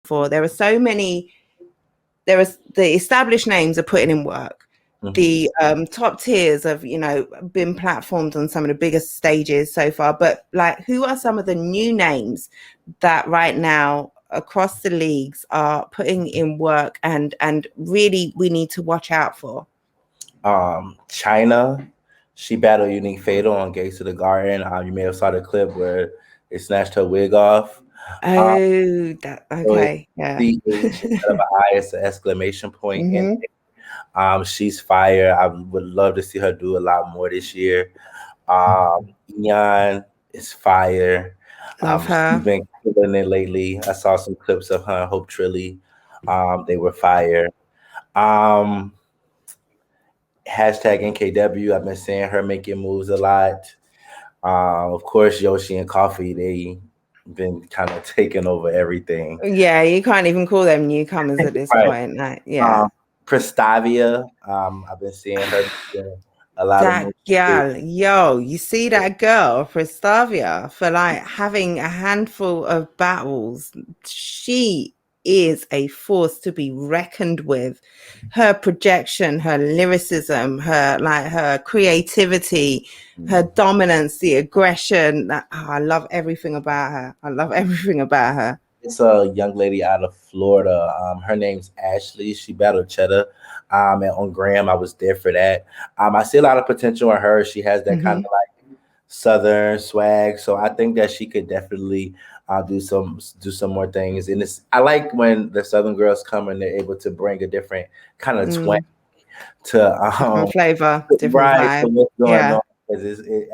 for. There are so many. The established names are putting in work. The top tiers have, been platformed on some of the biggest stages so far. But like, who are some of the new names that right now across the leagues are putting in work and really we need to watch out for? China, she battled Unique Fatal on Gates of the Garden. You may have saw the clip where they snatched her wig off. Okay. Yeah. CH instead of an I, it's an exclamation point. And she's fire. I would love to see her do a lot more this year. Eon is fire. Love her. She's been killing it lately. I saw some clips of her and Hope Trilly. They were fire. Hashtag NKW. I've been seeing her making moves a lot. Of course, Yoshi and Coffee, they been kind of taking over everything. Yeah, you can't even call them newcomers at this point. Like, yeah. Prestavia, I've been seeing her doing a lot that of moves. girl, yo, you see that girl, Prestavia, for like having a handful of battles. She is a force to be reckoned with. Her projection, her lyricism, her creativity, her dominance, the aggression. I love everything about her. It's a young lady out of Florida. Her name's Ashley. She battled Cheddar. And on Graham, I was there for that. I see a lot of potential in her. She has that kind of like Southern swag. So I think that she could definitely do some more things. And I like when the Southern girls come and they're able to bring a different kind of twang to different flavor, different vibe. So what's going on?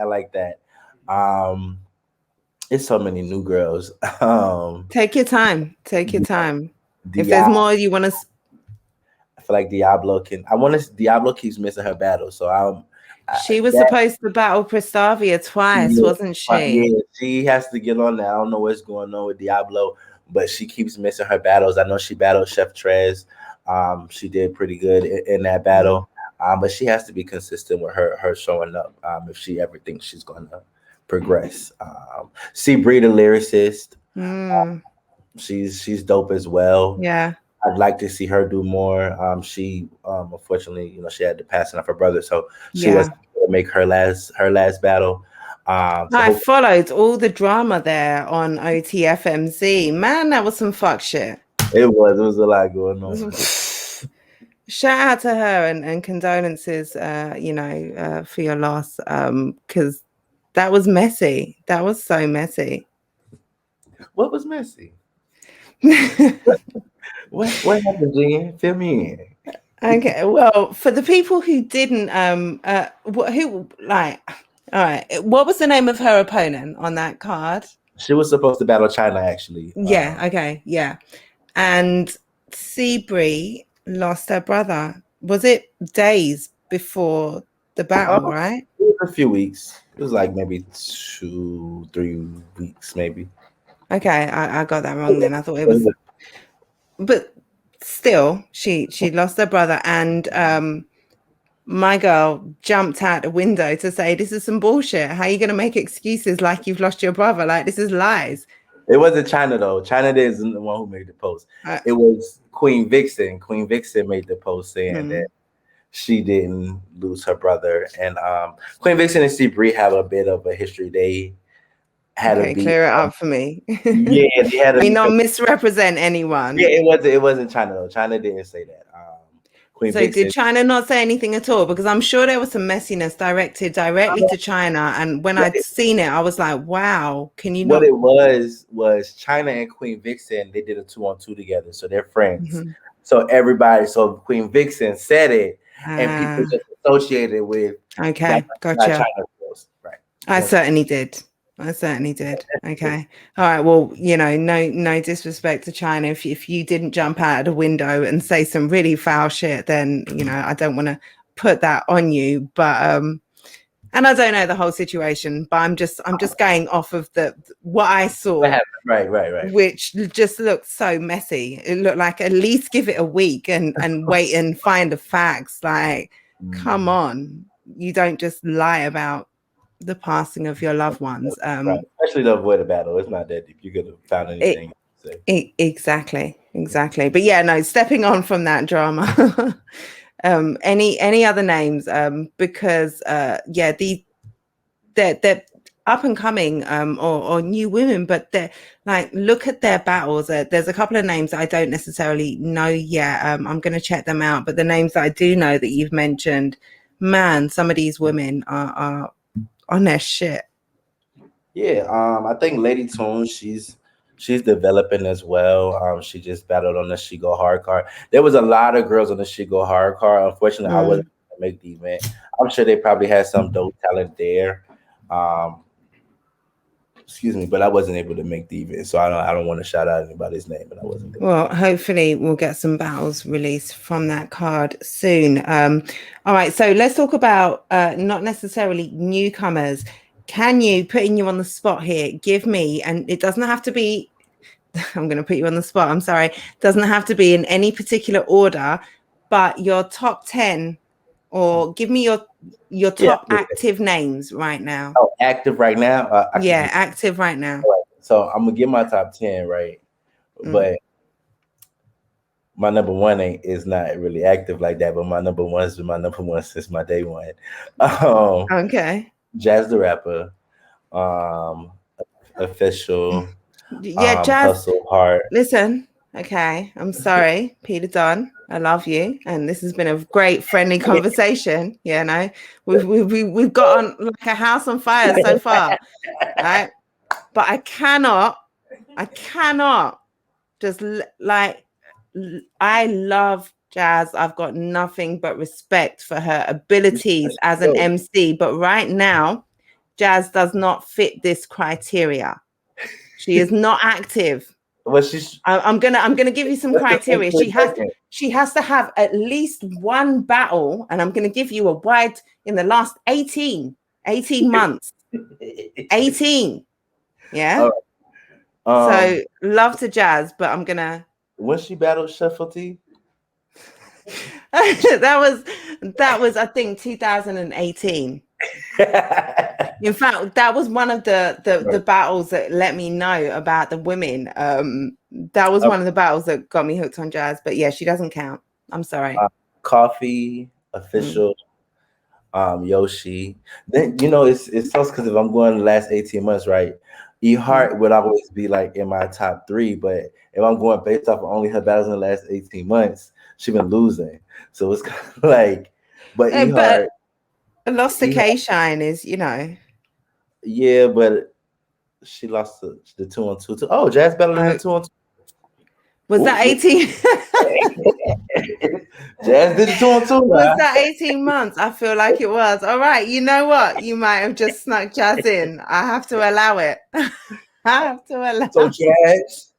I like that. It's so many new girls. Take your time. If there's more you want to, I feel like Diablo keeps missing her battle, so she was supposed to battle Prestavia twice, wasn't she? Yeah, she has to get on that. I don't know what's going on with Diablo, but she keeps missing her battles. I know she battled Chef Trez. She did pretty good in that battle, but she has to be consistent with her showing up if she ever thinks she's going to progress. C-Bree, the lyricist, she's dope as well. Yeah, I'd like to see her do more. She unfortunately, she had the passing of her brother, so she was able to make her last battle. I followed all the drama there on Otfmz. Man, that was some fuck shit. It was a lot going on. Shout out to her and condolences, for your loss, because that was messy. That was so messy. What was messy? What happened, Jen? Fill me in. Okay, well, for the people who didn't, all right, what was the name of her opponent on that card? She was supposed to battle China, actually. Yeah. And C-Bree lost her brother. Was it days before the battle, right? It was a few weeks. It was like maybe 2-3 weeks, maybe. Okay, I got that wrong then. I thought it was, but still, she lost her brother, and my girl jumped out the window to say, "This is some bullshit. How are you going to make excuses like you've lost your brother? Like, this is lies." It wasn't China though. China isn't the one who made the post. It was Queen Vixen. Queen Vixen made the post saying that she didn't lose her brother, and Queen Vixen and C-Bree have a bit of a history. They had a beat. Clear it up for me. Yeah, they had a not misrepresent anyone. Yeah, it wasn't China though. China didn't say that. Queen so Vixen, did China not say anything at all? Because I'm sure there was some messiness directed directly to China, and when I'd seen it, I was like, "Wow, can you?" What it was China and Queen Vixen. They did a 2-on-2 together, so they're friends. So so Queen Vixen said it, and people just associated with. Okay, gotcha. China girls. Right. I certainly did. Okay. All right. Well, no disrespect to China. If you didn't jump out of the window and say some really foul shit, then, I don't want to put that on you. But, and I don't know the whole situation, but I'm just going off of what I saw. Right. Which just looked so messy. It looked like at least give it a week and wait and find the facts. Like, come on. You don't just lie about the passing of your loved ones, right. Especially to avoid a battle. It's not that deep. You could have found anything. Exactly. But yeah, no, stepping on from that drama. Any other names? Because yeah, they're up and coming or new women, but they're like, look at their battles. There's a couple of names I don't necessarily know yet. I'm going to check them out, but the names that I do know that you've mentioned, man, some of these women are on their shit. Yeah, I think Lady Toon, she's developing as well. She just battled on the She Go Hard card. There was a lot of girls on the She Go Hard card. Unfortunately, I wasn't able to make the event. I'm sure they probably had some dope talent there. Um, excuse me, but I wasn't able to make the event, so I don't want to shout out anybody's name, but I wasn't there. Well, hopefully we'll get some battles released from that card soon. All right, so let's talk about not necessarily newcomers. Can you, putting you on the spot here, give me, and it doesn't have to be, I'm going to put you on the spot, I'm sorry, it doesn't have to be in any particular order, but your top 10, or give me your top active names right now. Oh, active right now? Yeah, active right now. Right. So I'm going to give my top 10, right? But my number one is not really active like that, but my number one has been my number one since my day one. Okay. Jazz the Rapper, Official, yeah, Jazz. Hustle Hard. Listen, okay, I'm sorry, Peter Dunn. I love you, and this has been a great friendly conversation. Yeah, no, we've got on like a house on fire so far, right? But I cannot just like, I love Jazz. I've got nothing but respect for her abilities as an MC, but right now, Jazz does not fit this criteria. She is not active. Well, she's. I'm gonna give you some criteria. She has to have at least one battle, and I'm gonna give you a wide in the last 18 months. 18. Yeah. So love to Jazz, but I'm gonna. When she battled Shuffle T? that was I think 2018. In fact, that was one of the battles that let me know about the women. That was one of the battles that got me hooked on Jazz. But yeah, she doesn't count. I'm sorry. Coffee, Official, Yoshi. Then it's tough because if I'm going the last 18 months, right? Heart would always be like in my top 3, but if I'm going based off of only her battles in the last 18 months, she's been losing. So it's kind of like, but Heart. Lost to K-Shine is, Yeah, but she lost the 2-on-2. Oh, Jazz battled in the 2-on-2. Was that 18? Jazz did the 2-on-2. Was that 18 months? I feel like it was. All right, you know what? You might have just snuck Jazz in. I have to allow it. I have to allow. So Jazz.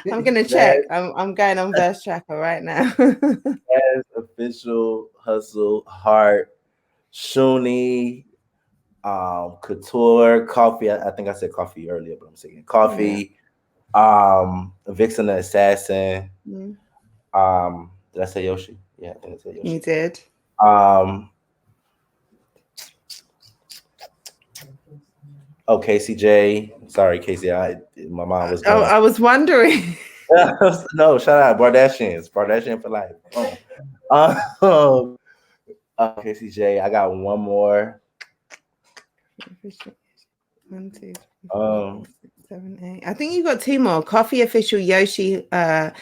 I'm gonna check. I'm going on Verse Tracker right now. Jazz, Official, Hustle, Heart, Shuni, Couture, Coffee. I think I said Coffee earlier, but I'm saying Coffee. Yeah. Vixen the Assassin. Did I say Yoshi? Yeah, I think I said Yoshi. You did. Oh, KCJ. Sorry, Casey. My mom was. I was wondering. No, shout out Bardashians for life. KCJ. I got one more. 1, 2, 3, 4, 5, 6, 7, 8. I think you got 2 more. Coffee, Official, Yoshi, Heart,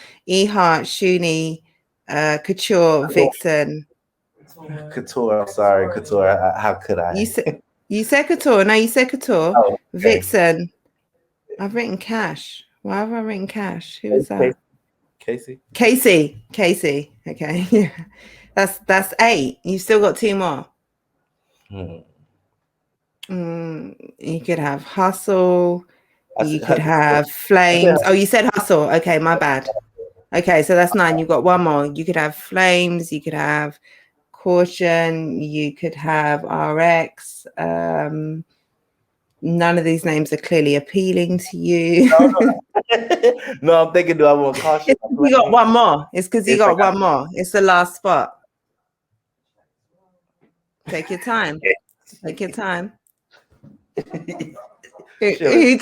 Shuni, Couture, Vixen. Couture. I'm sorry, Couture. How could I? You said Couture. No, you said Couture. Oh, okay. Vixen. I've written Cash. Why have I written Cash? Who is that? Casey. Okay. Yeah. That's 8. You've still got 2 more. You could have Hustle. You could have Flames. Oh, you said Hustle. Okay, my bad. Okay, so that's 9. You've got 1 more. You could have Flames. You could have Caution. You could have RX. None of these names are clearly appealing to you. No, I'm thinking, do I want Caution? You got 1 more. It's because you got 1 more. It's the last spot. Take your time. Take your time. Who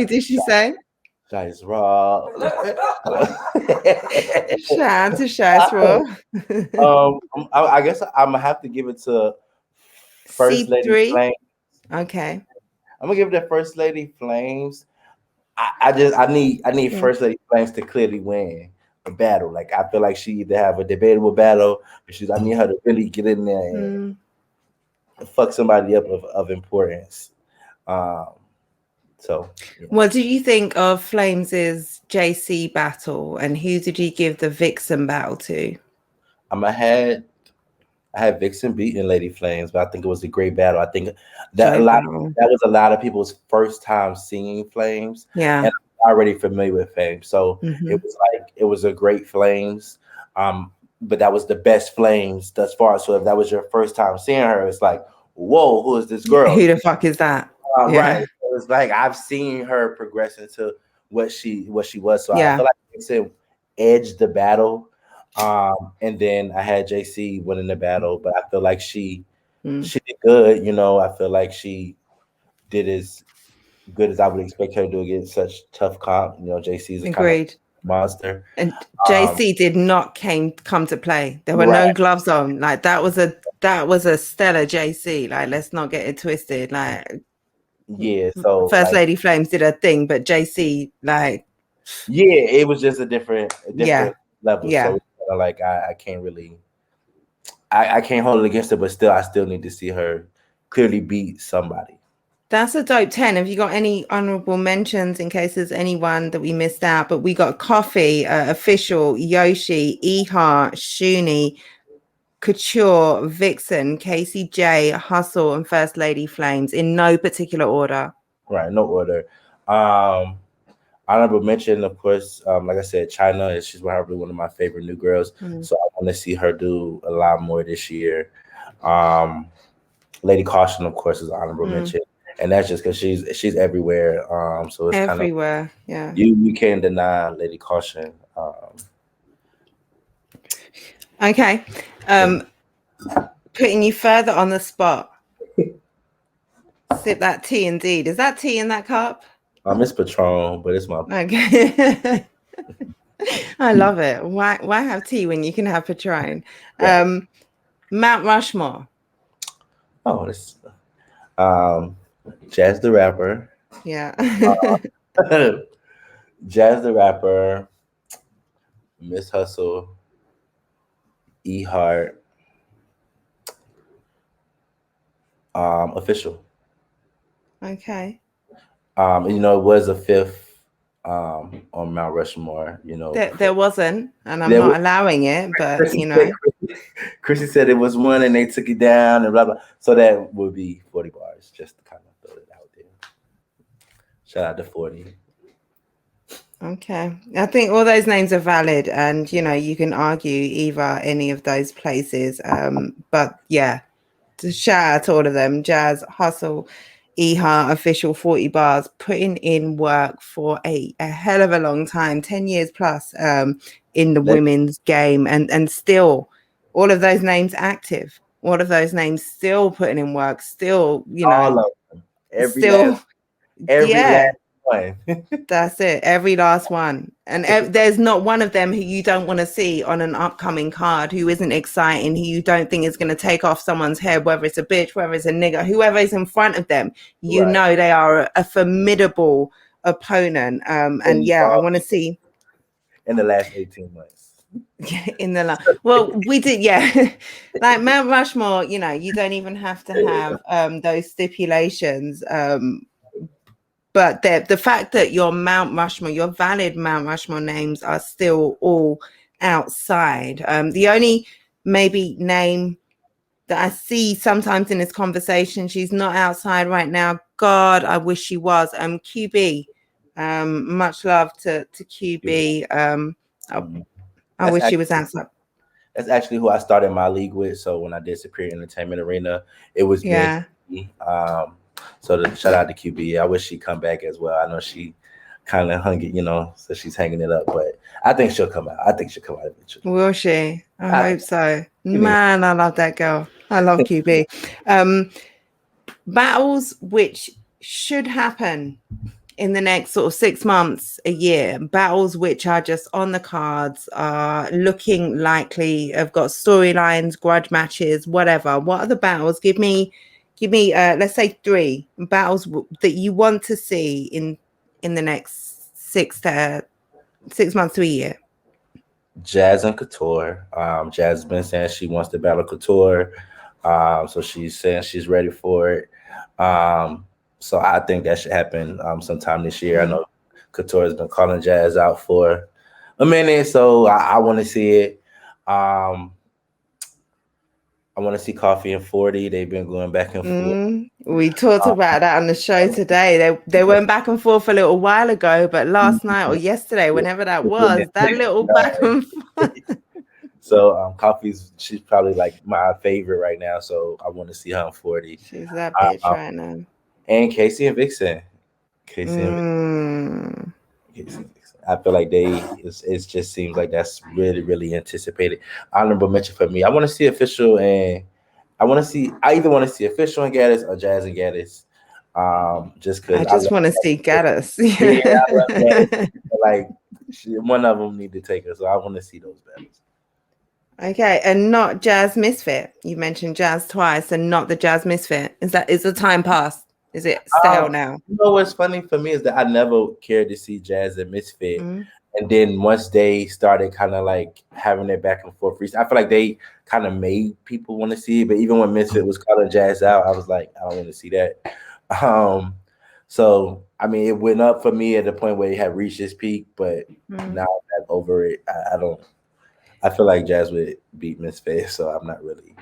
did she say? Guys, raw. Shout out to Shice Raw. I guess I'm gonna have to give it to First Lady C3. Flames. Okay. I'm gonna give it to First Lady Flames. I need Yeah. First Lady Flames to clearly win a battle. Like I feel like she either have a debatable battle, or I need her to really get in there and fuck somebody up of importance. Um, so yeah. What did you think of Flames' JC battle, and who did you give the Vixen battle to? I had Vixen beating Lady Flames, but I think it was a great battle. I think that Great battle. that was a lot of people's first time seeing Flames, Yeah. and I'm already familiar with Flames, so Mm-hmm. it was a great Flames. But that was the best Flames thus far. So if that was your first time seeing her, it's like, whoa, who is this girl? Who the fuck is that? Right. It was like I've seen her progress into what she was. So I feel like Vixen edged the battle. And then I had JC winning the battle, but I feel like she did good. You know, I feel like she did as good as I would expect her to do against such tough comp. You know, JC's a kind of monster. And JC did not come to play. There were no gloves on. Like that was a stellar JC. Like let's not get it twisted. Like so First Lady Flames did her thing, but JC it was just a different level. Yeah. So like I can't really I can't hold it against her, but I still need to see her clearly beat somebody. That's a dope 10. Have you got any honorable mentions in case there's anyone that we missed out? But we got Coffee, Official, Yoshi, Ihar, Shuni, Couture, Vixen, Casey J, Hustle, and First Lady Flames in no particular order. Right, no order. Honorable mention, of course, like I said, China. She's probably one of my favorite new girls. So I want to see her do a lot more this year. Lady Caution, of course, is an honorable mention, and that's just because she's everywhere. So it's everywhere. Yeah, you can't deny Lady Caution. Okay, putting you further on the spot. Sip that tea indeed. Is that tea in that cup? It's Patron, but it's my okay. I love it. Why have tea when you can have Patron? Right. Mount Rushmore. Oh, this Jazz the Rapper. Yeah. Jazz the Rapper, Miss Hustle, E Heart, Official. Okay. You know, it was a fifth on Mount Rushmore. You know, there wasn't, and I'm not allowing it. But Chrissy said it was one, and they took it down, and blah blah. So that would be 40 bars, just to kind of throw it out there. Shout out to 40. Okay, I think all those names are valid, and you know you can argue either any of those places. But yeah, shout out to all of them: Jazz, Hustle, Ihar, Official, 40 bars, putting in work for a hell of a long time, 10 years plus in the women's game, and still all of those names active. All of those names still putting in work, still, you know, all of them. Every last one. That's it. Every last one. And there's not one of them who you don't want to see on an upcoming card, who isn't exciting, who you don't think is going to take off someone's head, whether it's a bitch, whether it's a nigger, whoever is in front of them. You know they are a formidable opponent. And yeah, I want to see. In the last 18 months. Well, we did, yeah. Like Mount Rushmore, you know, you don't even have to have those stipulations. But the fact that your Mount Rushmore, your valid Mount Rushmore names are still all outside. The only maybe name that I see sometimes in this conversation, she's not outside right now. God, I wish she was. QB. Much love to QB. I wish she was outside. That's actually who I started my league with. So when I did Superior Entertainment Arena, it was me. So shout out to QB. I wish she'd come back as well. I know she kind of hung it, you know, so she's hanging it up. But I think she'll come out. Eventually. Will she? I hope so. Man, I love that girl. I love QB. Battles which should happen in the next sort of 6 months, a year, battles which are just on the cards, are looking likely, have got storylines, grudge matches, whatever. What are the battles? Give me let's say 3 battles that you want to see in the next 6 months to a year. Jazz and Couture. Jazz has been saying she wants to battle Couture. So she's saying she's ready for it. So I think that should happen sometime this year. I know Couture has been calling Jazz out for a minute, so I want to see it. I want to see Coffee and 40. They've been going back and forth. We talked about that on the show today. They went back and forth a little while ago, but last night or yesterday, whenever that was, that little back and forth. So she's probably like my favorite right now. So I want to see her on 40. She's that bitch right now. And Casey and Vixen. Casey and Vixen. I feel like it just seems like that's really, really anticipated. Honorable mention for me. I want to see Official and I either want to see Official and Gaddis or Jazz and Gaddis. Just because I just want to see Gaddis. Yeah, I love Gaddis. Like one of them need to take her, so I want to see those battles. Okay, and not Jazz Misfit. You mentioned Jazz twice, and not the Jazz Misfit. Is the time past? Is it stale now? You know what's funny for me is that I never cared to see Jazz and Misfit. And then once they started kind of like having their back and forth I feel like they kind of made people want to see it. But even when Misfit was calling Jazz out, I was like, I don't want to see that. So I mean, it went up for me at the point where it had reached its peak, but now I'm over it. I feel like Jazz would beat Misfit, so I'm not really.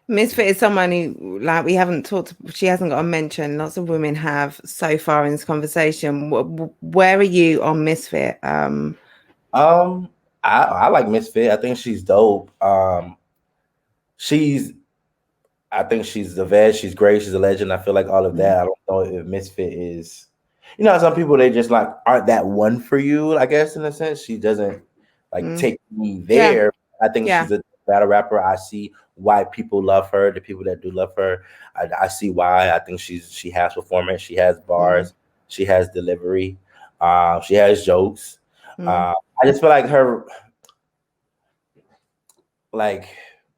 Misfit is someone who, like, we haven't talked. She hasn't got a mention. Lots of women have so far in this conversation. Where are you on Misfit? I like Misfit. I think she's dope. I think she's the vet. She's great. She's a legend. I feel like all of that. I don't know if Misfit is. You know, some people they just like aren't that one for you. I guess in a sense, she doesn't like take me there. Yeah. I think she's a battle rapper. I see why people love her. The people that do love her, I see why. I think she has performance. She has bars. She has delivery. She has jokes. I just feel like her. Like,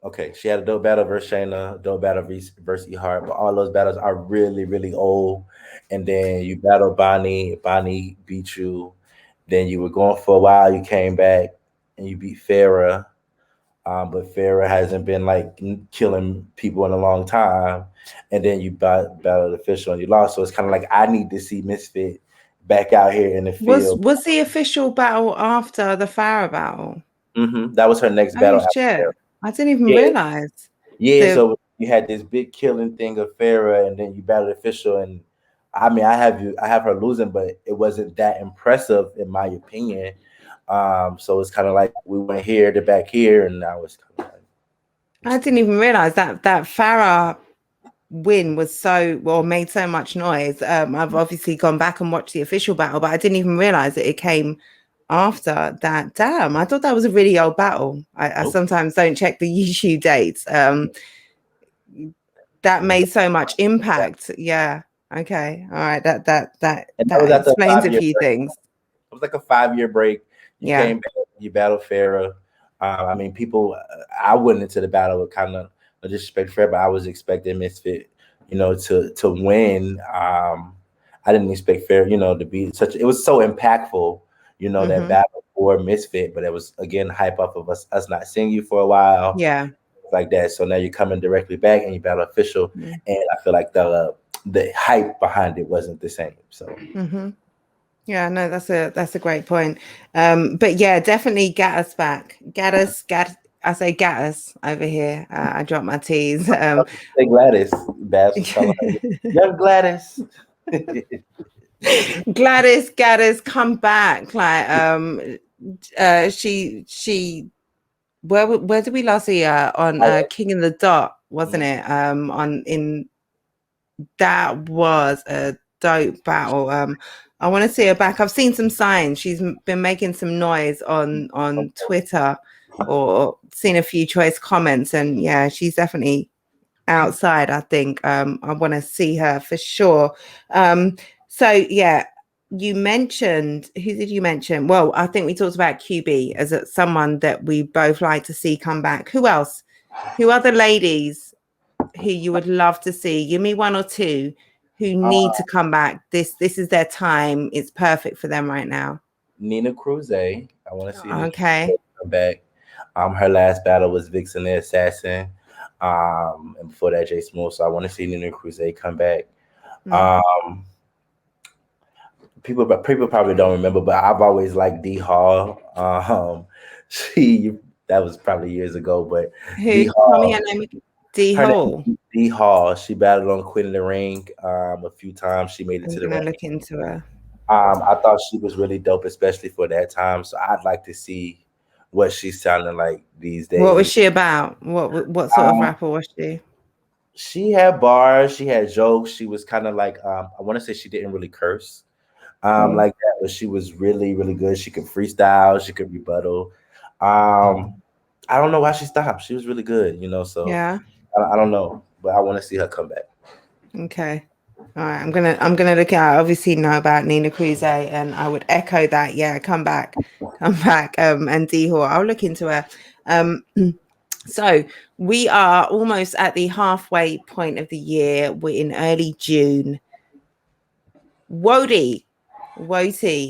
okay, she had a dope battle versus Shayna, dope battle versus E-Heart, but all those battles are really, really old. And then you battle Bonnie beat you. Then you were going for a while. You came back and you beat Farrah. But Farrah hasn't been like killing people in a long time. And then you battled Official and you lost. So it's kind of like I need to see Misfit back out here in the field. Was the Official battle after the Farrah battle? That was her next battle. Shit. I didn't even realize. Yeah, so you had this big killing thing of Farrah, and then you battled Official, and I mean, I have her losing, but it wasn't that impressive in my opinion. So it's kind of like we went here to back here, and now it's kind of like I didn't even realize that Farrah win was made so much noise. I've obviously gone back and watched the Official battle, but I didn't even realize that it came after that. Damn, I thought that was a really old battle. I sometimes don't check the YouTube dates. That made so much impact. Yeah. Okay. All right. That explains a few things. It was like a 5-year break. You came back, you battled Farrah. I mean, people. I went into the battle with kind of a disrespect Farrah, but I was expecting Misfit, to win. I didn't expect Farrah, to be such. It was so impactful. That battle for Misfit, but it was again hype off of us not seeing you for a while. Yeah. Like that. So now you're coming directly back and you battle Official. And I feel like the hype behind it wasn't the same. So yeah, no, that's a great point. But yeah, definitely Gaddis back. Gaddis. I say Gaddis over here. I drop my T's. Say Gladys. Babs was calling her young Gladys. Gaddis, come back. Like she where did we last see her? On King in the Dot, wasn't it? That was a dope battle. I want to see her back. I've seen some signs. She's been making some noise on Twitter, or seen a few choice comments, and yeah, she's definitely outside. I think I want to see her for sure. So yeah, you mentioned, who did you mention? Well, I think we talked about QB as someone that we both like to see come back. Who else? Who are the ladies who you would love to see? Give me one or two who need to come back. This is their time. It's perfect for them right now. Nina Cruz. I want to see Nina Okay. come back. Her last battle was Vixen the Assassin. And before that, Jay Smooth. So I want to see Nina Cruz come back. Um, people probably don't remember, but I've always liked D Hall. That was probably years ago, but Who? Tell me her name. D Hall. D Hall. She battled on Queen of the Ring a few times. She made it to the I'm gonna ring. look into her. I thought she was really dope, especially for that time. So I'd like to see what she's sounding like these days. What was she about? What sort of rapper was she? She had bars, she had jokes. She was kind of like I want to say she didn't really curse like that, but she was really, really good. She could freestyle, she could rebuttal. I don't know why she stopped. She was really good, so yeah. I don't know, but I want to see her come back. Okay. All right, I'm gonna look at. I obviously know about Nina Cruz, and I would echo that. Yeah, come back. And D Hall. I'll look into her. So we are almost at the halfway point of the year. We're in early June. WOTY,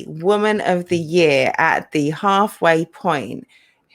Woman of the Year at the halfway point.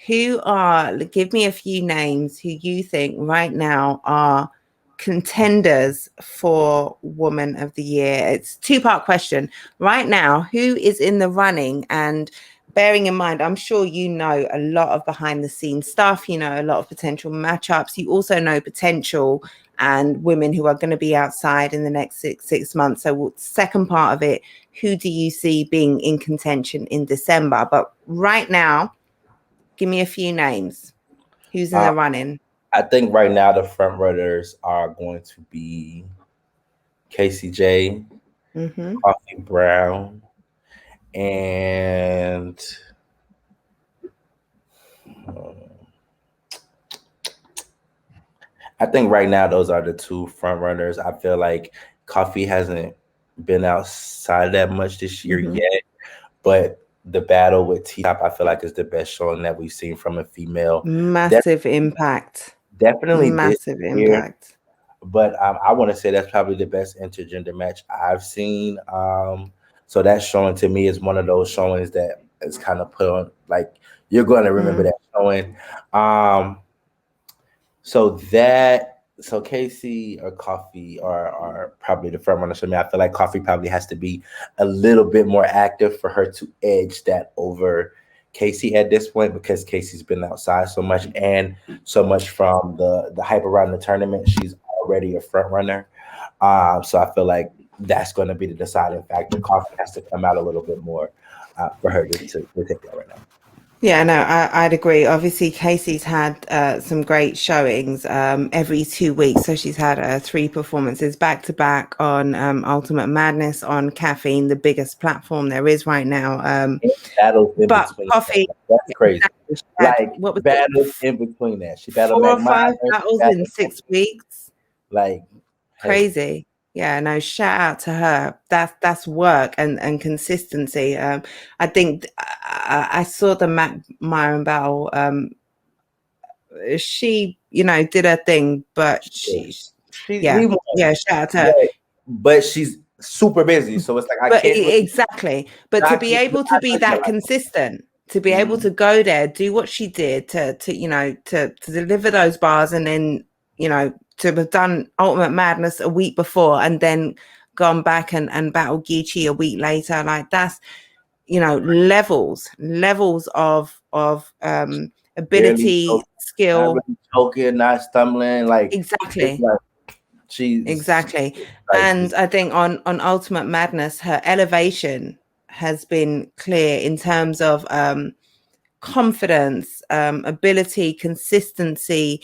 Give me a few names who you think right now are contenders for Woman of the Year. It's a two-part question. Right now, who is in the running? And bearing in mind, I'm sure you know a lot of behind-the-scenes stuff, a lot of potential matchups. You also know potential and women who are going to be outside in the next six months. So second part of it, who do you see being in contention in December? But right now, give me a few names. Who's in the running? I think right now the front runners are going to be KCJ, Coffee Brown, and I think right now those are the two front runners. I feel like Coffee hasn't been outside that much this year yet, but the battle with T-Top, I feel like is the best showing that we've seen from a female. Massive impact. Definitely massive impact. But I want to say that's probably the best intergender match I've seen. So that showing to me is one of those showings that is kind of put on, like, you're going to remember that showing. So Casey or Coffee are probably the front runners for me. I feel like Coffee probably has to be a little bit more active for her to edge that over Casey at this point, because Casey's been outside so much and so much from the hype around the tournament. She's already a front runner. So I feel like that's going to be the deciding factor. Coffee has to come out a little bit more for her to take that right now. Yeah, no, I'd agree. Obviously, Casey's had some great showings every 2 weeks. So she's had 3 performances back to back on Ultimate Madness, on Caffeine, the biggest platform there is right now. But Coffee, that's crazy. What was battles in between that? She battled 4 or 5 battles in 6 weeks. Like, crazy. Yeah, no, shout out to her. That's work and consistency. I think I saw the Matt Myron battle. She, did her thing, but shout out to her. But she's super busy, so it's like I can't. Exactly. But to be able to be that consistent, to be able to go there, do what she did, to deliver those bars, and then to have done Ultimate Madness a week before and then gone back and battled Geechee a week later, like that's levels of ability, skill, not really choking, not stumbling, like exactly. Exactly. And I think on Ultimate Madness, her elevation has been clear in terms of confidence, ability, consistency.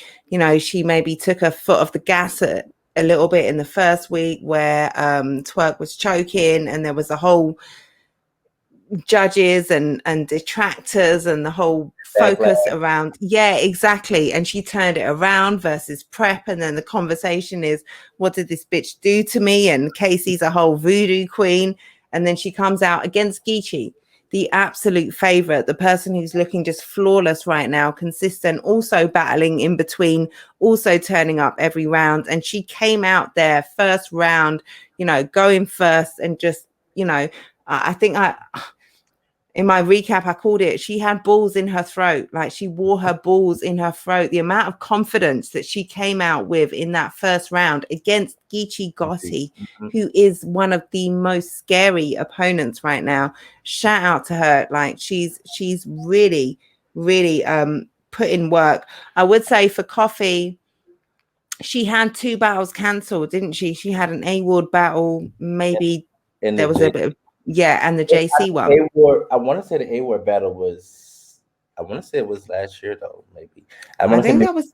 She maybe took her foot off the gas a little bit in the first week where Twerk was choking, and there was a whole judges and detractors and the whole focus around exactly. And she turned it around versus Prep, and then the conversation is, what did this bitch do to me? And Casey's a whole voodoo queen. And then she comes out against Geechee, the absolute favorite, the person who's looking just flawless right now, consistent, also battling in between, also turning up every round. And she came out there first round, you know, going first and just, you know, I think in my recap, I called it, she had balls in her throat. Like she wore her balls in her throat. The amount of confidence that she came out with in that first round against Geechee Gotti, who is one of the most scary opponents right now. Shout out to her. Like she's really, really put in work. I would say for Coffee, she had 2 battles cancelled, didn't she? She had an A-Ward battle, maybe there was a bit of, and the JC one. I want to say the A-Ward battle was, I want to say it was last year though, maybe. I think that was,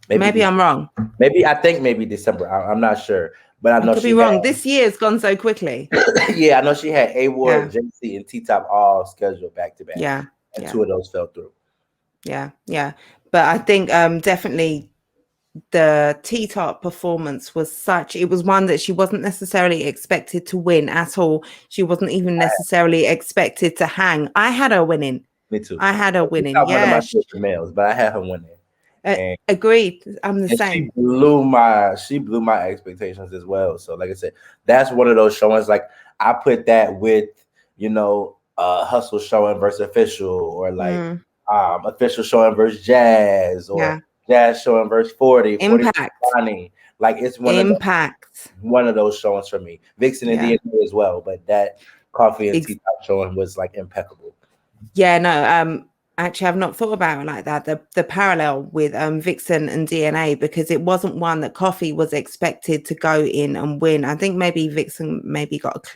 maybe I'm wrong. Maybe, I think maybe December. I'm not sure. But I know I could be wrong. This year's gone so quickly. Yeah, I know she had A-Ward, JC, and T-Top all scheduled back to back. Yeah. And 2 of those fell through. Yeah. But I think definitely the T-Top performance was such, it was one that she wasn't necessarily expected to win at all. She wasn't even necessarily expected to hang. I had her winning. Me too. I had her winning. One of my favorite males, but I had her winning. Agreed. I'm the same. She blew my expectations as well. So like I said, that's one of those showings. Like I put that with, you know, Hustle showing versus Official, or like Official showing versus Jazz, or Jazz showing versus 40 Impact. Like it's one of those showings for me. Vixen and DNA as well, but that Coffee and T-Top showing was like impeccable. Yeah, no, actually I've not thought about it like that. The parallel with Vixen and DNA, because it wasn't one that Coffee was expected to go in and win. I think maybe Vixen maybe got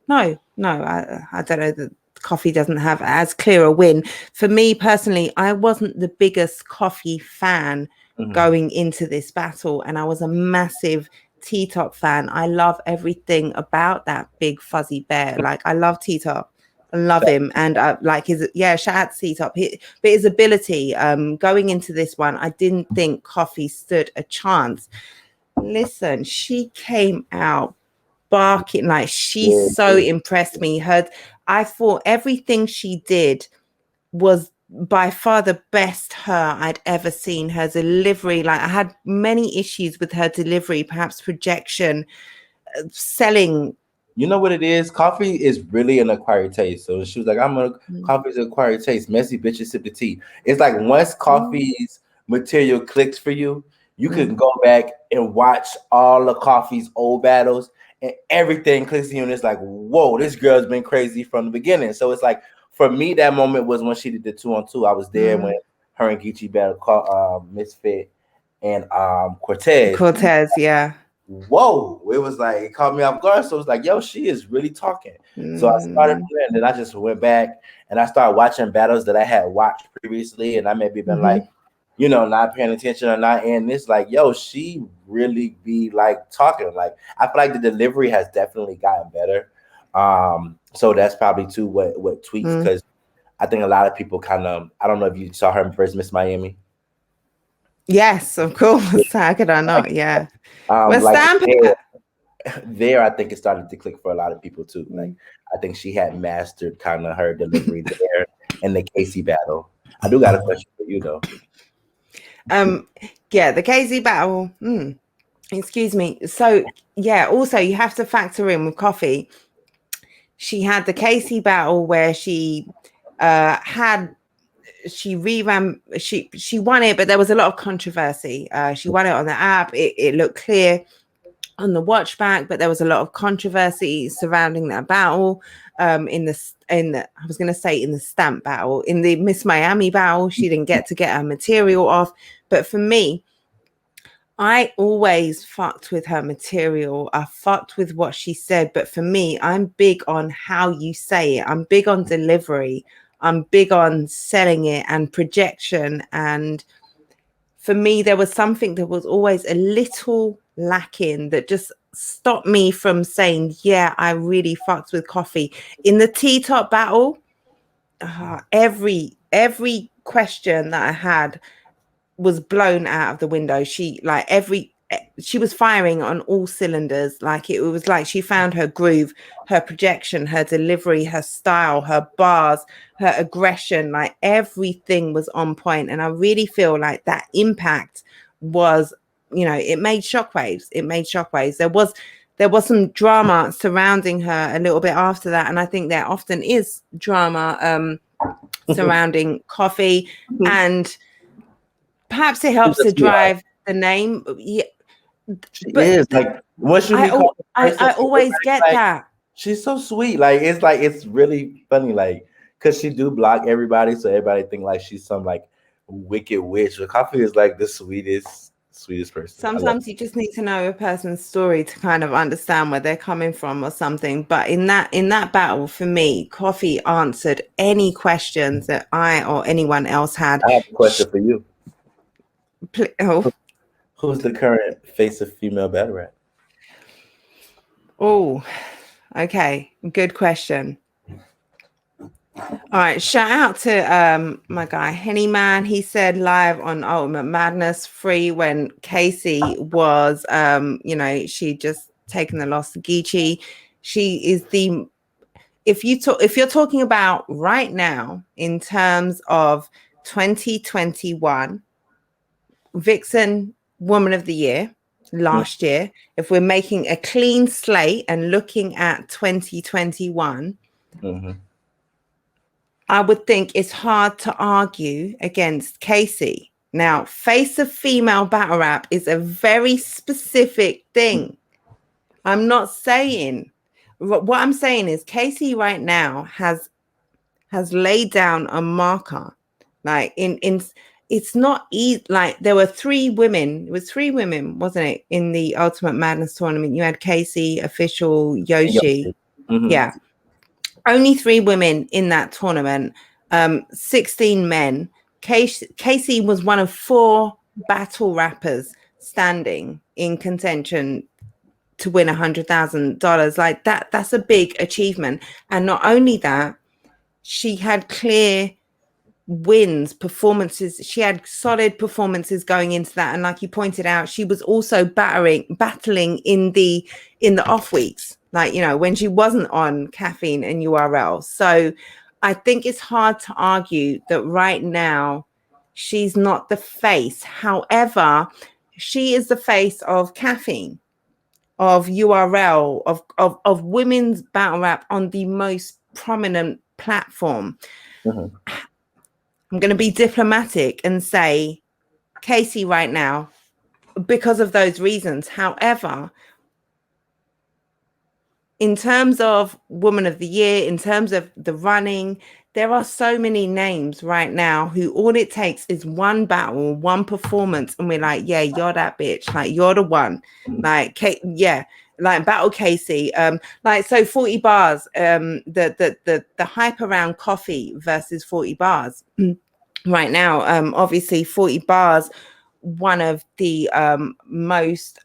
I don't know, that Coffee doesn't have as clear a win. For me personally, I wasn't the biggest Coffee fan going into this battle, and I was a massive T-Top fan. I love everything about that big fuzzy bear. Like I love T-Top. I love him, and like his shout out to T-Top. But his ability going into this one, I didn't think Coffee stood a chance. Listen, she came out barking, like she so impressed me. I thought everything she did was by far the best her I'd ever seen. Her delivery, like I had many issues with her delivery, perhaps projection, selling. You know what it is? Coffee is really an acquired taste. So she was like, Coffee's an acquired taste. Messy bitches sip the tea. It's like once Coffee's material clicks for you, you can go back and watch all of Coffee's old battles, and everything clicks to you, and it's like, whoa, this girl's been crazy from the beginning. So it's like, for me, that moment was when she did the 2-on-2. I was there when her and Geechee battled Misfit and Cortez. Yeah. Whoa, it was like, it caught me off guard. So it was like, yo, she is really talking. So I started playing, and then I just went back and I started watching battles that I had watched previously, and I maybe been like, you know, not paying attention or not in this. Like, yo, she really be like talking. Like, I feel like the delivery has definitely gotten better. So that's probably too what tweaks, because I think a lot of people kind of, I don't know if you saw her versus Miss Miami. Yes, of course. How could I not? Yeah. There, I think it started to click for a lot of people too. Like, I think she had mastered kind of her delivery there in the Casey battle. I do got a question for you though. The Casey battle. Excuse me. So also you have to factor in with Coffee. She had the Casey battle where she revamped, she won it, but there was a lot of controversy. She won it on the app. It looked clear on the watch back, but there was a lot of controversy surrounding that battle. In the stamp battle, in the Miss Miami battle, she didn't get her material off. But for me, I always fucked with her material. I fucked with what she said. But for me, I'm big on how you say it. I'm big on delivery. I'm big on selling it and projection. And for me, there was something that was always a little lacking that just stopped me from saying, yeah, I really fucked with Coffee. In the T-Top battle, every question that I had was blown out of the window. She, like, every she was firing on all cylinders. Like it was like she found her groove, her projection, her delivery, her style, her bars, her aggression, like everything was on point. And I really feel like that impact was, it made shockwaves. There was some drama surrounding her a little bit after that. And I think there often is drama surrounding Coffee, and perhaps it helps to drive the name. Yeah, she but is like once you meet Coffee, I always get like, that. She's so sweet. Like it's really funny. Like because she do block everybody, so everybody think like she's some like wicked witch. But Coffee is like the sweetest person. Sometimes you just need to know a person's story to kind of understand where they're coming from or something. But in that battle, for me, Coffee answered any questions that I or anyone else had. I have a question for you. Oh. Who's the current face of female battle rap? Oh, okay. Good question. All right, shout out to my guy Henny Man. He said live on Ultimate Madness free when Casey was she just taken the loss to Geechee. She is the if you're talking about right now in terms of 2021 Vixen Woman of the Year last year, if we're making a clean slate and looking at 2021, I would think it's hard to argue against Casey. Now, face of female battle rap is a very specific thing. I'm not saying, what I'm saying is Casey right now has laid down a marker. Like it's not easy. Like there were 3 women. It was 3 women, wasn't it? In the Ultimate Madness tournament, you had Casey, Official, Yoshi. Yeah. Only 3 women in that tournament, 16 men. Casey was one of 4 battle rappers standing in contention to win $100,000. Like that's a big achievement. And not only that, she had clear wins, performances. She had solid performances going into that. And like you pointed out, she was also battling in the off weeks, like, when she wasn't on caffeine and URL. So I think it's hard to argue that right now she's not the face. However, she is the face of caffeine, of URL, of women's battle rap on the most prominent platform. I'm going to be diplomatic and say Casey right now because of those reasons. However, in terms of Woman of the Year, in terms of the running, there are so many names right now who all it takes is one battle, one performance, and we're like, yeah, you're that bitch. Like, you're the one. Like, yeah, like Battle Casey. Like, so 40 bars, the hype around Coffee versus 40 bars right now. Obviously 40 bars, one of the most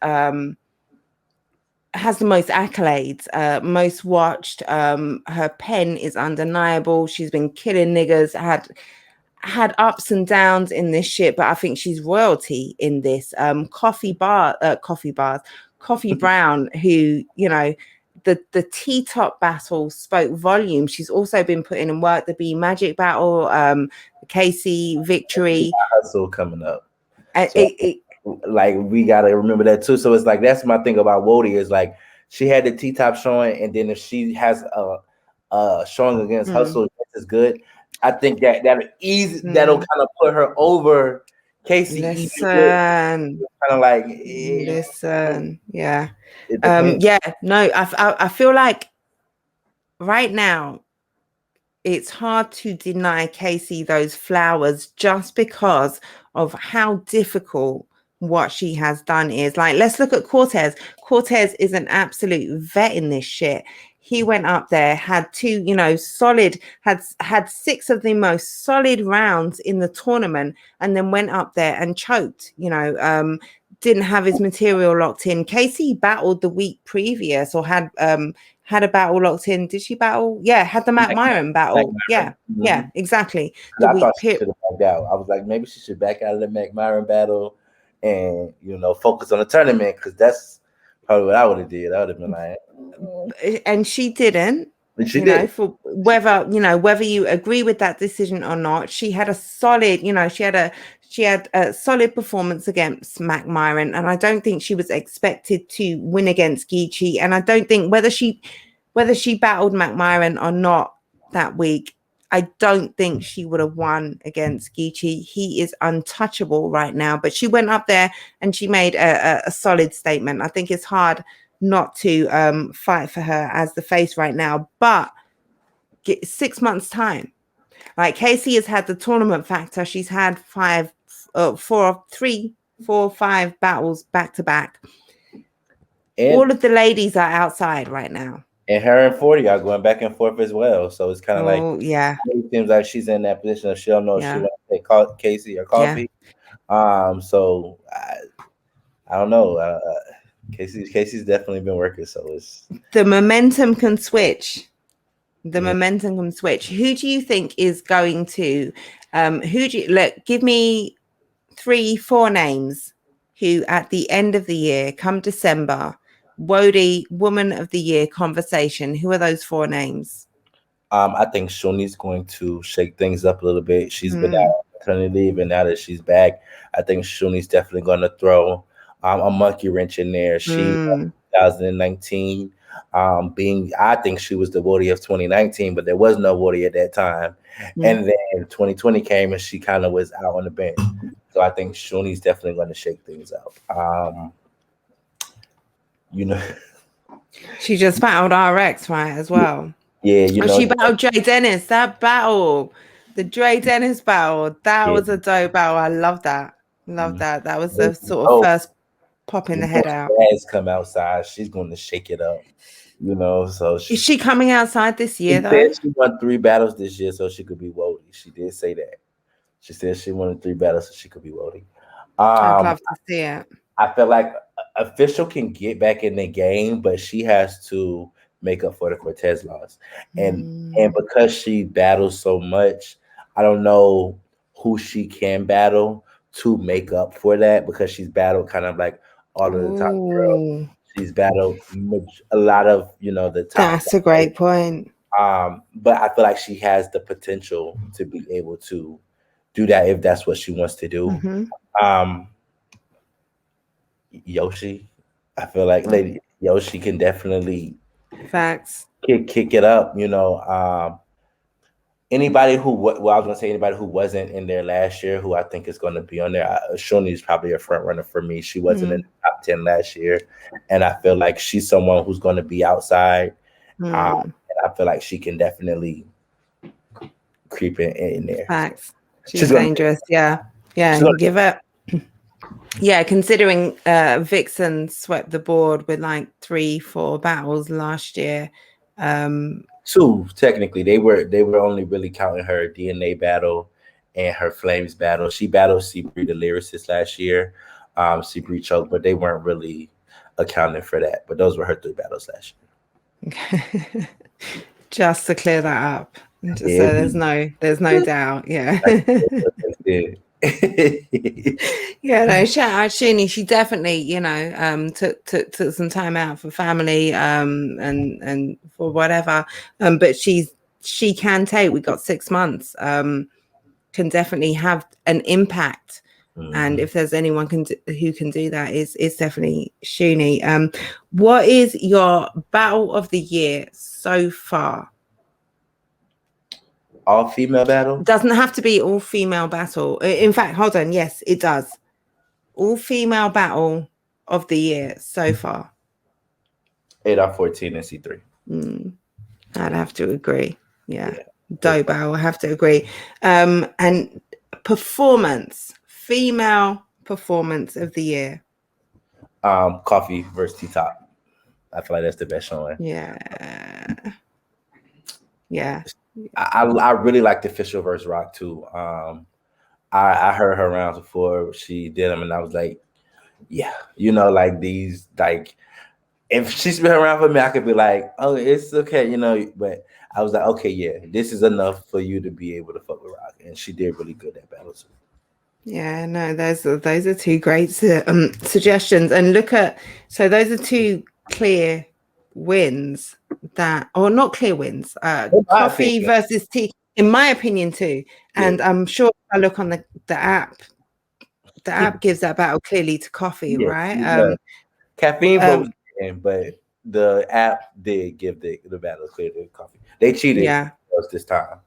has the most accolades, most watched. Her pen is undeniable. She's been killing niggas, had ups and downs in this shit, but I think she's royalty in this. Coffee Brown, who, the T-top battle spoke volume. She's also been putting in work. The B Magic battle, Casey victory. Hustle coming up. Like we gotta remember that too. So it's like that's my thing about WOTY is like she had the T-top showing, and then if she has a showing against Hustle just as good, I think that'll kind of put her over Casey. Listen, kind of like yeah. No, I feel like right now it's hard to deny Casey those flowers just because of how difficult what she has done is. Like, let's look at Cortez. Cortez is an absolute vet in this shit. He went up there, had 2, solid, had 6 of the most solid rounds in the tournament, and then went up there and choked, didn't have his material locked in. Casey battled the week previous, or had a battle locked in. Did she battle? Yeah, had the Matt Myron battle. Yeah, exactly. I thought she should have backed out. I was like, maybe she should back out of the Mac Myron battle and focus on the tournament, because that's probably what I would have did. I would have been like, And she didn't. but she did. For whether you agree with that decision or not, she had a solid, she had a solid performance against Mac Myron, and I don't think she was expected to win against Geechee. And I don't think whether she battled Mac Myron or not that week, I don't think she would have won against Geechee. He is untouchable right now. But she went up there and she made a solid statement. I think it's hard not to fight for her as the face right now, but 6 months time, like Casey has had the tournament factor. She's had 5 5 battles back to back. All of the ladies are outside right now, and her and 40 are going back and forth as well, so it's kind of like, yeah, it seems like she's in that position of she don't know if she want to take Casey or Coffee. So I don't know. Casey's definitely been working, so it's the momentum can switch. Momentum can switch. Who do you think is going to? Give me 3-4 names who, at the end of the year, come December, WOTY Woman of the Year conversation. Who are those 4 names? I think Shuni's going to shake things up a little bit. She's been out on maternity leave, and now that she's back, I think Shuni's definitely going to throw a monkey wrench in there. She 2019, I think she was the WOTY of 2019, but there was no WOTY at that time. And then 2020 came, and she kind of was out on the bench. So I think Shuni's definitely going to shake things up. She just battled RX, right, as well. Yeah, she battled Dre Dennis. That battle, the Dre Dennis battle, that was a dope battle. I love that. That was the sort of first popping the head out. Has come outside. She's going to shake it up. So is she coming outside this year though? She won 3 battles this year, so she could be WOTY. She did say that. She said she won 3 battles, so she could be WOTY. I'd love to see it. I feel like Official can get back in the game, but she has to make up for the Cortez loss. And because she battles so much, I don't know who she can battle to make up for that, because she's battled kind of like all of the top girls. She's battled a lot of the top. That's a great point. But I feel like she has the potential to be able to do that if that's what she wants to do. Yoshi, I feel like Lady Yoshi can definitely kick it up. Anybody who I was gonna say anybody who wasn't in there last year, who I think is going to be on there. Shuni is probably a front runner for me. She wasn't in the top 10 last year, and I feel like she's someone who's going to be outside. And I feel like she can definitely creep in there. Facts. She's dangerous. Yeah. Give it. Yeah, considering Vixen swept the board with like 3-4 battles last year. 2 technically. They were only really counting her DNA battle and her Flames battle. She battled Seabree the lyricist last year. Seabree choked, but they weren't really accounting for that. But those were her 3 battles last year. Just to clear that up. Just so there's no doubt. Yeah. No, shout out Shuni. She definitely, took some time out for family, and for whatever. But she can take. We got 6 months. Can definitely have an impact. And if there's anyone who can do that, it's definitely Shuni. What is your battle of the year so far? All female battle? Doesn't have to be all female battle. In fact, hold on. Yes, it does. All female battle of the year so far. 8 out of 14 and C3. I'd have to agree. Yeah. Dope battle. I have to agree. And female performance of the year. Coffee versus T-Top. I feel like that's the best showing. Yeah. I really like the Official versus Rock too. I heard her rounds before she did them, and I was like, like these, like if she's been around for me, I could be like, oh, it's okay, But I was like, okay, yeah, this is enough for you to be able to fuck with Rock, and she did really good that battle too. Yeah, no, those are two great suggestions. And look at, so those are two clear wins that, or not clear wins, In my coffee opinion, versus tea, in my opinion too. yeah, And I'm sure if I look on the app gives that battle clearly to coffee, yeah, right? it does. Caffeine Um, votes in, but the app did give the battle clear to coffee. They cheated yeah. us this time.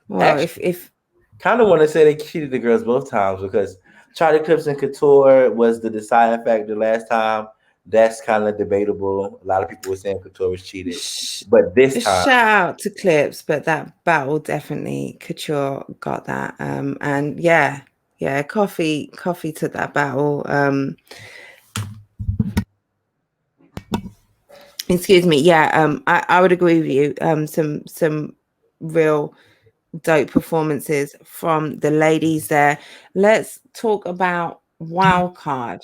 Well, Actually, if kind of want to say they cheated the girls both times because Charlie Clips and Couture was the deciding factor last time. That's kind of debatable. A lot of people were saying Couture was cheated, sh- but this time, shout out to Clips, but that battle definitely Couture got that. And yeah, coffee took that battle. Excuse me. Yeah, I would agree with you. Some real dope performances from the ladies there. Let's talk about Wildcard.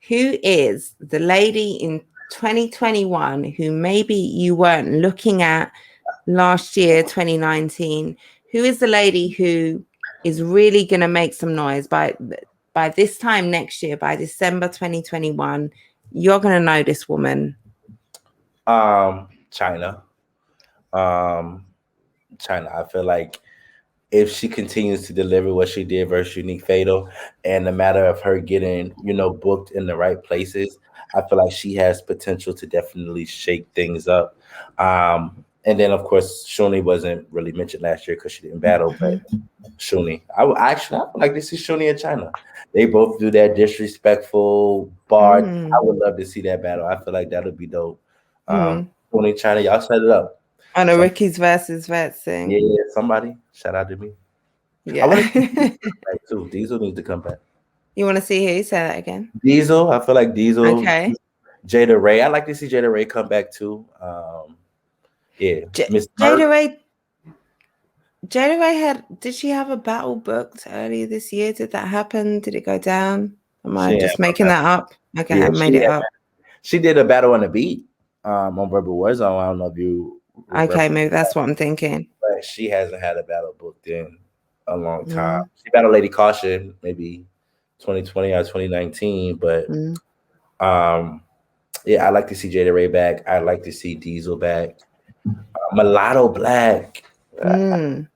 Who is the lady in 2021 who maybe you weren't looking at last year, 2019? Who is the lady who is really going to make some noise by this time next year, by December 2021? You're going to know this woman. China, um, China. I feel like if she continues to deliver what she did versus Unique Fatal, and the matter of her getting, booked in the right places, I feel like she has potential to definitely shake things up. And then of course Shuni wasn't really mentioned last year because she didn't battle, but Mhm. Shuni, I would like to see Shuni in China. They both do that disrespectful bar. I Mm. would love to see that battle. I feel like that would be dope. Um, Mm. Shuni China, y'all set it up. On a Some Ricky's versus Vets Yeah, thing. yeah, somebody shout out to me. I Yeah. want to see Diesel come back too. Diesel needs to come back. You want to see who? Say that again. Diesel, I feel like Diesel, Okay. Jada Ray. I like to see Jada Ray come back too. Yeah, Miss Jada Merck. Ray. Jada Ray did she have a battle booked earlier this year? Did that happen? Did it go down? Am I She had just making that up? Okay, yeah, I made it up. she did a battle on the beat on Verbal Warzone. I don't know if you remember, Okay, maybe that's what I'm thinking. but she hasn't had a battle booked in a long time. Mm, She battled Lady Caution maybe 2020 or 2019, but mm, um yeah, I like to see Jada Ray back. I like to see Diesel back. Mulatto Black. Uh, mm.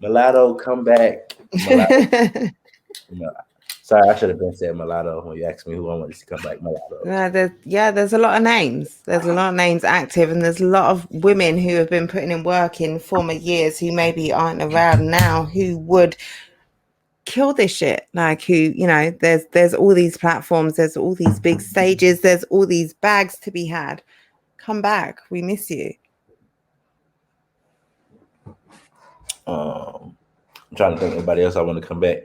Mulatto come back. Mulatto. No, sorry, I should have been said Mulatto when you asked me who I wanted to see come back. Mulatto. There's a lot of names. There's a lot of names active, and there's a lot of women who have been putting in work in former years who maybe aren't around now who would kill this shit. Like who, there's all these platforms, there's all these big stages, there's all these bags to be had. Come back. We miss you. I'm trying to think of anybody else I want to come back.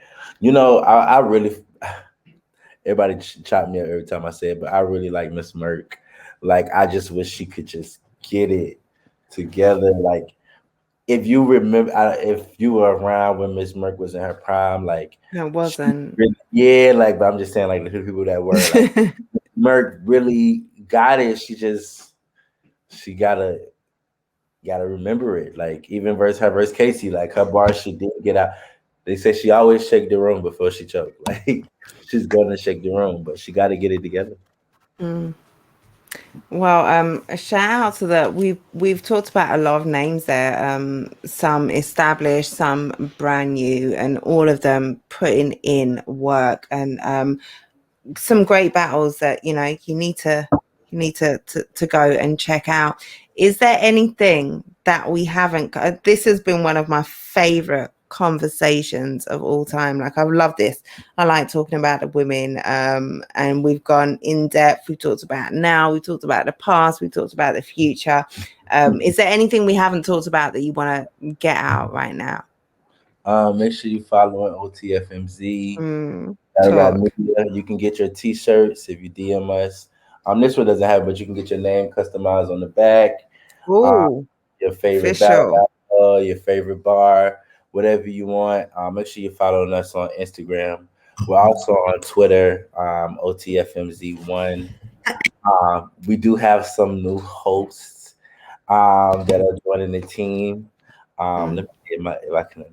I really everybody chop me up every time I say it, but I really like Miss Merck. Like I just wish she could just get it together. Like if you remember, if you were around when Miss Merck was in her prime, like It she wasn't. really, yeah, like. But I'm just saying, like the people that were like Merck really got it. She gotta remember it. Like even versus Casey, like her bars she did get out. They say she always shake the room before she choked. Like she's gonna shake the room, but she got to get it together. Mm. Well, a shout out to the we've talked about a lot of names there. Some established, some brand new, and all of them putting in work and some great battles that you need to go and check out. Is there anything that we haven't this has been one of my favorite conversations of all time. Like I've loved this. I like talking about the women, and we've gone in depth. We've talked about now, we've talked about the past, we've talked about the future. Is there anything we haven't talked about that you want to get out right now? Make sure you follow OTFMZ. I got Talk. media. You can get your T-shirts if you DM us. This one doesn't have, but you can get your name customized on the back. Um, Oh, your favorite official. battle, your favorite bar, whatever you want. Make sure you're following us on Instagram. We're also on Twitter, OTFMZ1. We do have some new hosts that are joining the team. Let Mm. me get my if I can.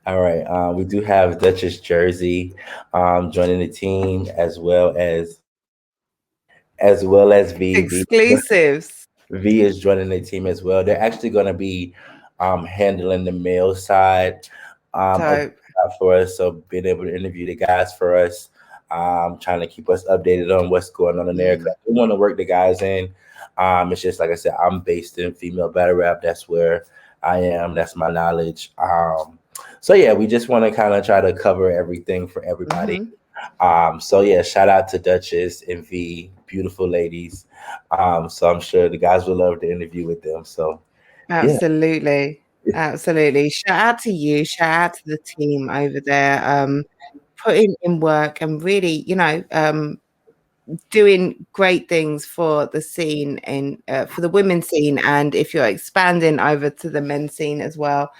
All right. We do have Duchess Jersey joining the team, as well as Exclusives V is joining the team as well. They're actually going to be handling the male side of type. for us, so being able to interview the guys for us, trying to keep us updated on what's going on in there. 'Cause I do want to work the guys in. It's just like I said, I'm based in female battle rap. That's where I am. That's my knowledge. So yeah, we just want to kind of try to cover everything for everybody. Mm-hmm. So yeah, shout out to Duchess and V, beautiful ladies. So I'm sure the guys will love the interview with them. So yeah. Absolutely. Absolutely. Shout out to you. Shout out to the team over there. Putting in work and really, doing great things for the scene and for the women's scene. And if you're expanding over to the men's scene as well,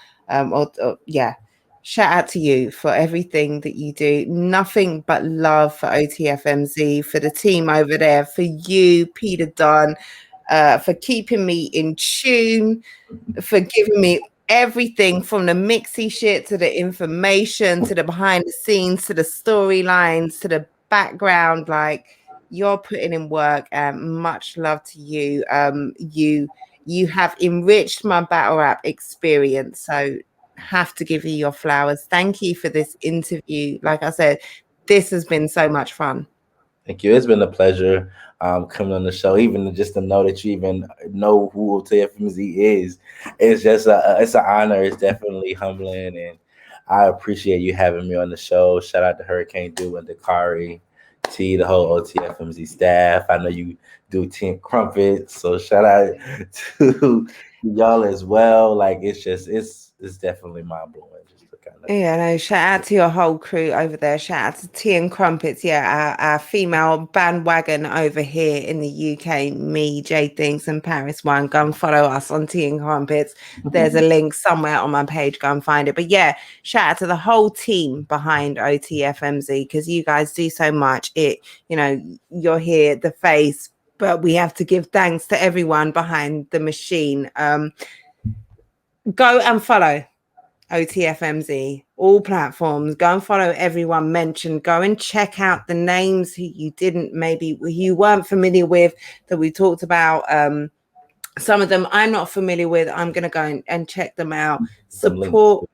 yeah, shout out to you for everything that you do. Nothing but love for OTFMZ, for the team over there, for you, Peter Dunn, for keeping me in tune, for giving me everything from the mixy shit to the information to the behind the scenes to the storylines to the background. Like, you're putting in work, and much love to you. You have enriched my battle rap experience, so have to give you your flowers. Thank you for this interview. Like I said, this has been so much fun. Thank you. It's been a pleasure coming on the show. Even just to know that you even know who TFMZ is, it's just it's an honor. It's definitely humbling, and I appreciate you having me on the show. Shout out to Hurricane Dew and Dakari, T, the whole OTFMZ staff. I know you do 10 crumpets, so shout out to y'all as well. Like it's definitely mind blowing. Just to kind of Yeah, no, shout out to your whole crew over there. Shout out to Tea and Crumpets. Yeah, our female bandwagon over here in the UK. Me, Jade Thinks, and Paris One. Go and follow us on Tea and Crumpets. There's a link somewhere on my page. Go and find it. But yeah, shout out to the whole team behind OTFMZ, because you guys do so much. You're here, the face, but we have to give thanks to everyone behind the machine. Go and follow OTFMZ, all platforms. Go and follow everyone mentioned. Go and check out the names who you weren't familiar with, that we talked about. Some of them I'm not familiar with. I'm going to go and check them out. Support.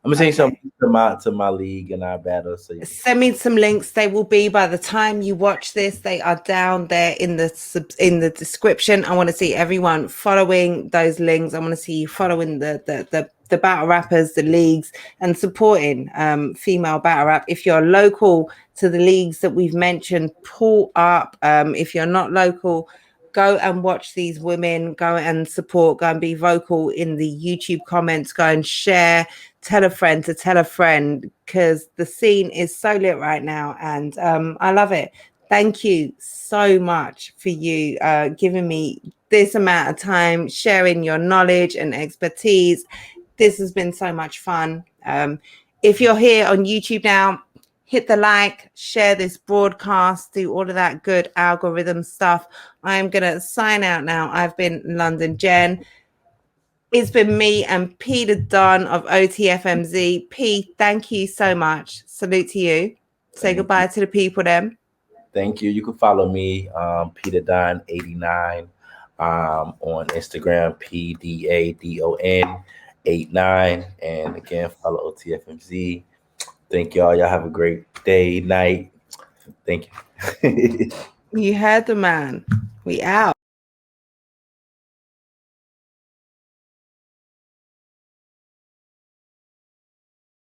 I'm gonna send some to my league and our battle. So send me some links. They will be, by the time you watch this, they are down there in the description. I want to see everyone following those links. I want to see you following the battle rappers, the leagues, and supporting female battle rap. If you're local to the leagues that we've mentioned, pull up. If you're not local, go and watch these women, go and support, go and be vocal in the YouTube comments, go and share, tell a friend to tell a friend, because the scene is so lit right now, and I love it. Thank you so much for you giving me this amount of time, sharing your knowledge and expertise. This has been so much fun. If you're here on YouTube now, hit the like, share this broadcast, do all of that good algorithm stuff. I'm going to sign out now. I've been LondonJennn. It's been me and Peter Dunn of OTFMZ. P, thank you so much. Salute to you. Say goodbye to the people then. Thank you. You can follow me, Peter Dunn 89, on Instagram, PDADON 89. And again, follow OTFMZ. Thank y'all. Y'all have a great day, night. Thank you. You heard the man. We out.